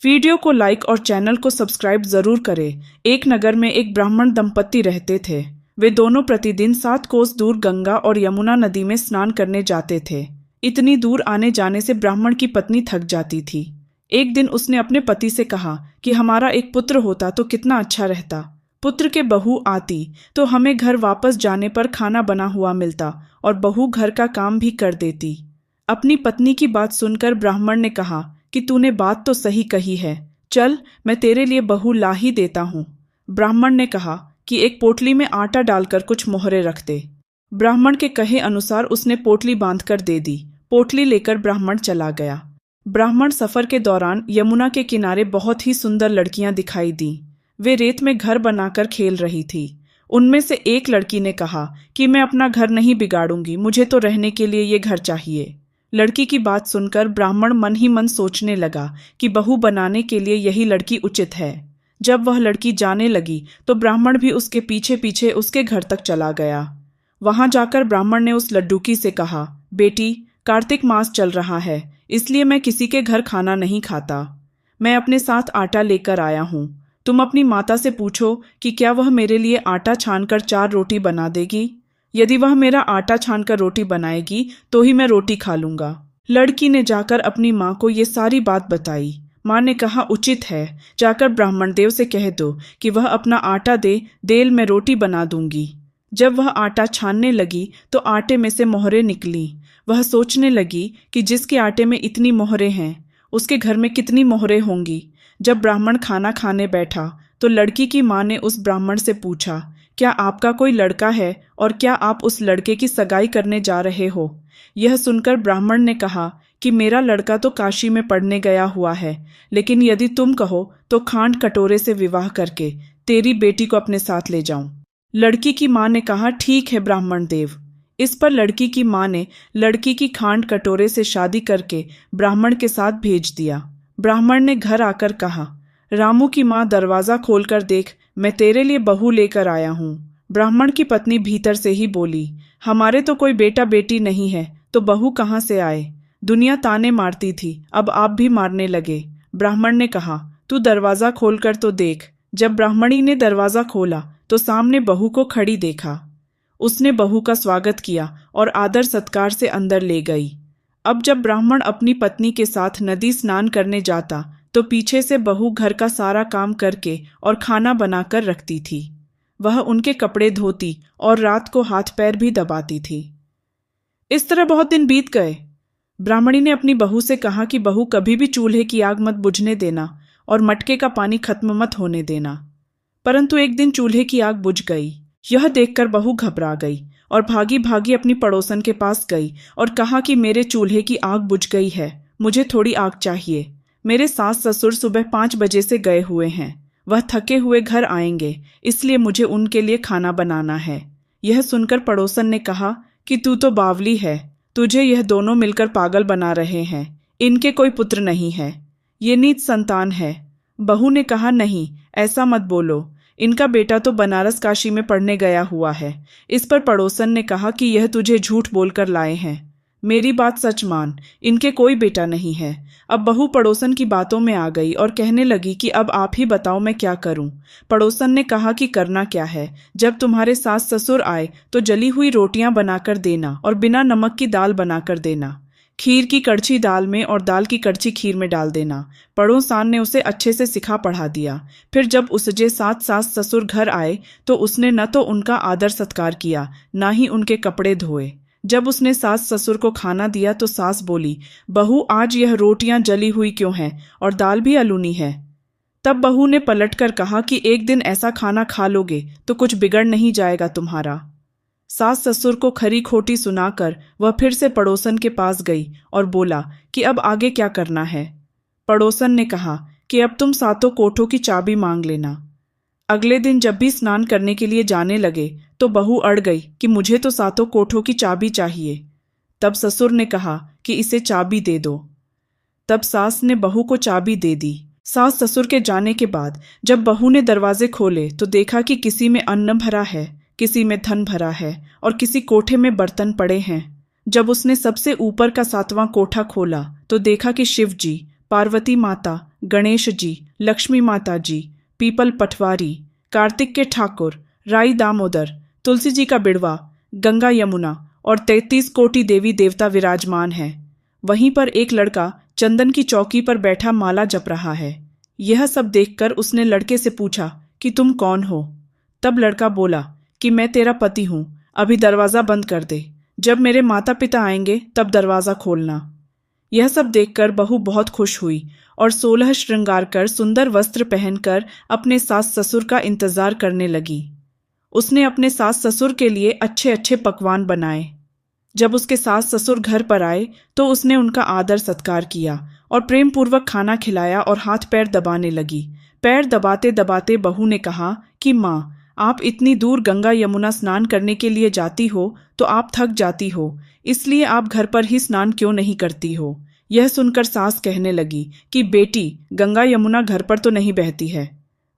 Video को like और channel को सब्सक्राइब जरूर करें। एक नगर में एक ब्राह्मण दंपत्ति रहते थे। वे दोनों प्रतिदिन 7 कोस दूर गंगा और यमुना नदी में स्नान करने जाते थे। इतनी दूर आने जाने से ब्राह्मण की पत्नी थक जाती थी। एक दिन उसने अपने पति से कहा कि हमारा एक पुत्र होता तो कितना अच्छा रहता। पुत्र के बहू आती तो हमें घर वापस जाने पर खाना बना हुआ मिलता और बहू घर का काम भी कर देती। अपनी पत्नी की बात सुनकर ब्राह्मण ने कहा कि तूने बात तो सही कही है, चल मैं तेरे लिए बहू ला ही देता हूँ। ब्राह्मण ने कहा कि एक पोटली में आटा डालकर कुछ मोहरे रख दे। ब्राह्मण के कहे अनुसार उसने पोटली बांधकर दे दी। पोटली लेकर ब्राह्मण चला गया। ब्राह्मण सफर के दौरान यमुना के किनारे बहुत ही सुंदर लड़कियां दिखाई दी। वे रेत में घर बनाकर खेल रही थी। उनमें से एक लड़की ने कहा कि मैं अपना घर नहीं बिगाड़ूंगी, मुझे तो रहने के लिए ये घर चाहिए। लड़की की बात सुनकर ब्राह्मण मन ही मन सोचने लगा कि बहू बनाने के लिए यही लड़की उचित है। जब वह लड़की जाने लगी तो ब्राह्मण भी उसके पीछे पीछे उसके घर तक चला गया। वहां जाकर ब्राह्मण ने उस लड्डूकी से कहा, बेटी, कार्तिक मास चल रहा है, इसलिए मैं किसी के घर खाना नहीं खाता। मैं अपने साथ आटा लेकर आया हूँ। तुम अपनी माता से पूछो कि क्या वह मेरे लिए आटा छानकर 4 रोटी बना देगी। यदि वह मेरा आटा छानकर रोटी बनाएगी तो ही मैं रोटी खा लूंगा। लड़की ने जाकर अपनी माँ को ये सारी बात बताई। माँ ने कहा, उचित है, जाकर ब्राह्मण देव से कह दो कि वह अपना आटा दे, देल में रोटी बना दूंगी। जब वह आटा छानने लगी तो आटे में से मोहरे निकली। वह सोचने लगी कि जिसके आटे में इतनी मोहरे हैं उसके घर में कितनी मोहरे होंगी। जब ब्राह्मण खाना खाने बैठा तो लड़की की माँ ने उस ब्राह्मण से पूछा, क्या आपका कोई लड़का है और क्या आप उस लड़के की सगाई करने जा रहे हो। यह सुनकर ब्राह्मण ने कहा कि मेरा लड़का तो काशी में पढ़ने गया हुआ है, लेकिन यदि तुम कहो तो खांड कटोरे से विवाह करके तेरी बेटी को अपने साथ ले जाऊं। लड़की की माँ ने कहा, ठीक है ब्राह्मण देव। इस पर लड़की की माँ ने लड़की की खांड कटोरे से शादी करके ब्राह्मण के साथ भेज दिया। ब्राह्मण ने घर आकर कहा, रामू की माँ, दरवाजा खोलकर देख, मैं तेरे लिए बहू लेकर आया हूँ। ब्राह्मण की पत्नी भीतर से ही बोली, हमारे तो कोई बेटा बेटी नहीं है तो बहू कहाँ से आए। दुनिया ताने मारती थी, अब आप भी मारने लगे। ब्राह्मण ने कहा, तू दरवाजा खोलकर तो देख। जब ब्राह्मणी ने दरवाजा खोला तो सामने बहू को खड़ी देखा। उसने बहू का स्वागत किया और आदर सत्कार से अंदर ले गई। अब जब ब्राह्मण अपनी पत्नी के साथ नदी स्नान करने जाता तो पीछे से बहू घर का सारा काम करके और खाना बनाकर रखती थी। वह उनके कपड़े धोती और रात को हाथ पैर भी दबाती थी। इस तरह बहुत दिन बीत गए। ब्राह्मणी ने अपनी बहू से कहा कि बहू, कभी भी चूल्हे की आग मत बुझने देना और मटके का पानी खत्म मत होने देना। परंतु एक दिन चूल्हे की आग बुझ गई। यह देखकर बहू घबरा गई और भागी भागी अपनी पड़ोसन के पास गई और कहा कि मेरे चूल्हे की आग बुझ गई है, मुझे थोड़ी आग चाहिए। मेरे सास ससुर सुबह 5 बजे से गए हुए हैं। वह थके हुए घर आएंगे, इसलिए मुझे उनके लिए खाना बनाना है। यह सुनकर पड़ोसन ने कहा कि तू तो बावली है, तुझे यह दोनों मिलकर पागल बना रहे हैं। इनके कोई पुत्र नहीं है, ये नीच संतान है। बहू ने कहा, नहीं, ऐसा मत बोलो, इनका बेटा तो बनारस काशी में पढ़ने गया हुआ है। इस पर पड़ोसन ने कहा कि यह तुझे झूठ बोलकर लाए हैं, मेरी बात सच मान, इनके कोई बेटा नहीं है। अब बहू पड़ोसन की बातों में आ गई और कहने लगी कि अब आप ही बताओ मैं क्या करूं। पड़ोसन ने कहा कि करना क्या है, जब तुम्हारे सास ससुर आए तो जली हुई रोटियां बनाकर देना और बिना नमक की दाल बनाकर देना। खीर की कड़छी दाल में और दाल की कड़छी खीर में डाल देना। पड़ोसान ने उसे अच्छे से सिखा पढ़ा दिया। फिर जब उसके साथ सास ससुर घर आए तो उसने न तो उनका आदर सत्कार किया, ना ही उनके कपड़े धोए। जब उसने सास ससुर को खाना दिया तो सास बोली, बहू, आज यह रोटियां जली हुई क्यों हैं और दाल भी अलूनी है। तब बहू ने पलटकर कहा कि एक दिन ऐसा खाना खा लोगे तो कुछ बिगड़ नहीं जाएगा तुम्हारा। सास ससुर को खरी खोटी सुनाकर वह फिर से पड़ोसन के पास गई और बोला कि अब आगे क्या करना है। पड़ोसन ने कहा कि अब तुम 7 कोठों की चाबी मांग लेना। अगले दिन जब भी स्नान करने के लिए जाने लगे तो बहू अड़ गई कि मुझे तो 7 कोठों की चाबी चाहिए। तब ससुर ने कहा कि इसे चाबी दे दो। तब सास ने बहू को चाबी दे दी। सास ससुर के जाने के बाद जब बहू ने दरवाजे खोले तो देखा कि किसी में अन्न भरा है, किसी में धन भरा है और किसी कोठे में बर्तन पड़े हैं। जब उसने सबसे ऊपर का 7वां कोठा खोला तो देखा कि शिव जी, पार्वती माता, गणेश जी, लक्ष्मी माता जी, पीपल पटवारी, कार्तिक के ठाकुर, राई दामोदर, तुलसी जी का बिड़वा, गंगा यमुना और 33 कोटि देवी देवता विराजमान हैं। वहीं पर एक लड़का चंदन की चौकी पर बैठा माला जप रहा है। यह सब देखकर उसने लड़के से पूछा कि तुम कौन हो? तब लड़का बोला कि मैं तेरा पति हूँ, अभी दरवाज़ा बंद कर दे, जब मेरे माता पिता आएंगे तब दरवाज़ा खोलना। यह सब देखकर बहू बहुत खुश हुई और 16 श्रृंगार कर सुंदर वस्त्र पहनकर अपने सास ससुर का इंतजार करने लगी। उसने अपने सास ससुर के लिए अच्छे अच्छे पकवान बनाए। जब उसके सास ससुर घर पर आए तो उसने उनका आदर सत्कार किया और प्रेम पूर्वक खाना खिलाया और हाथ पैर दबाने लगी। पैर दबाते दबाते बहू ने कहा कि माँ, आप इतनी दूर गंगा यमुना स्नान करने के लिए जाती हो तो आप थक जाती हो, इसलिए आप घर पर ही स्नान क्यों नहीं करती हो? यह सुनकर सास कहने लगी कि बेटी, गंगा यमुना घर पर तो नहीं बहती है।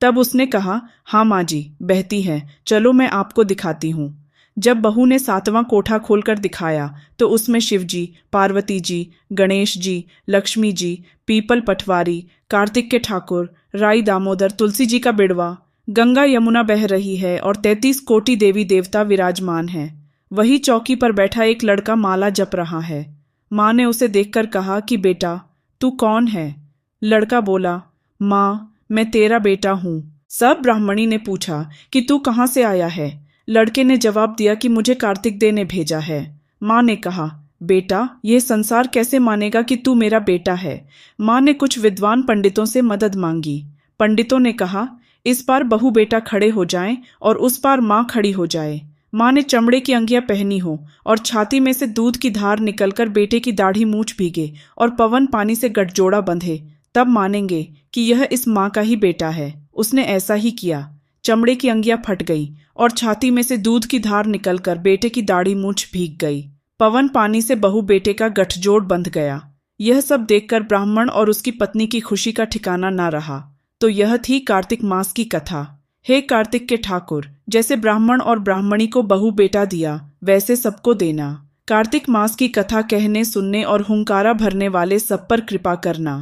तब उसने कहा, हाँ माँ जी, बहती है, चलो मैं आपको दिखाती हूँ। जब बहू ने 7वां कोठा खोलकर दिखाया तो उसमें शिवजी, पार्वती जी, गणेश जी, लक्ष्मी जी, पीपल पटवारी, कार्तिक के ठाकुर, राई दामोदर, तुलसी जी का बिड़वा, गंगा यमुना बह रही है और 33 कोटि देवी देवता विराजमान हैं। वही चौकी पर बैठा एक लड़का माला जप रहा है। माँ ने उसे देखकर कहा कि बेटा, तू कौन है? लड़का बोला, माँ, मैं तेरा बेटा हूँ। सब ब्राह्मणी ने पूछा कि तू कहाँ से आया है? लड़के ने जवाब दिया कि मुझे कार्तिक दे ने भेजा है। माँ ने कहा, बेटा, यह संसार कैसे मानेगा कि तू मेरा बेटा है? माँ ने कुछ विद्वान पंडितों से मदद मांगी। पंडितों ने कहा, इस पार बहू बेटा खड़े हो जाएं और उस पार माँ खड़ी हो जाए। माँ ने चमड़े की अंगियां पहनी हो और छाती में से दूध की धार निकलकर बेटे की दाढ़ी मूछ भीगे और पवन पानी से गठजोड़ा बंधे, तब मानेंगे कि यह इस माँ का ही बेटा है। उसने ऐसा ही किया। चमड़े की अंगियां फट गई और छाती में से दूध की धार निकलकर बेटे की दाढ़ी मूछ भीग गई। पवन पानी से बहू बेटे का गठजोड़ बंध गया। यह सब देखकर ब्राह्मण और उसकी पत्नी की खुशी का ठिकाना ना रहा। तो यह थी कार्तिक मास की कथा। हे कार्तिक के ठाकुर, जैसे ब्राह्मण और ब्राह्मणी को बहू बेटा दिया, वैसे सबको देना। कार्तिक मास की कथा कहने, सुनने और हुंकारा भरने वाले सब पर कृपा करना।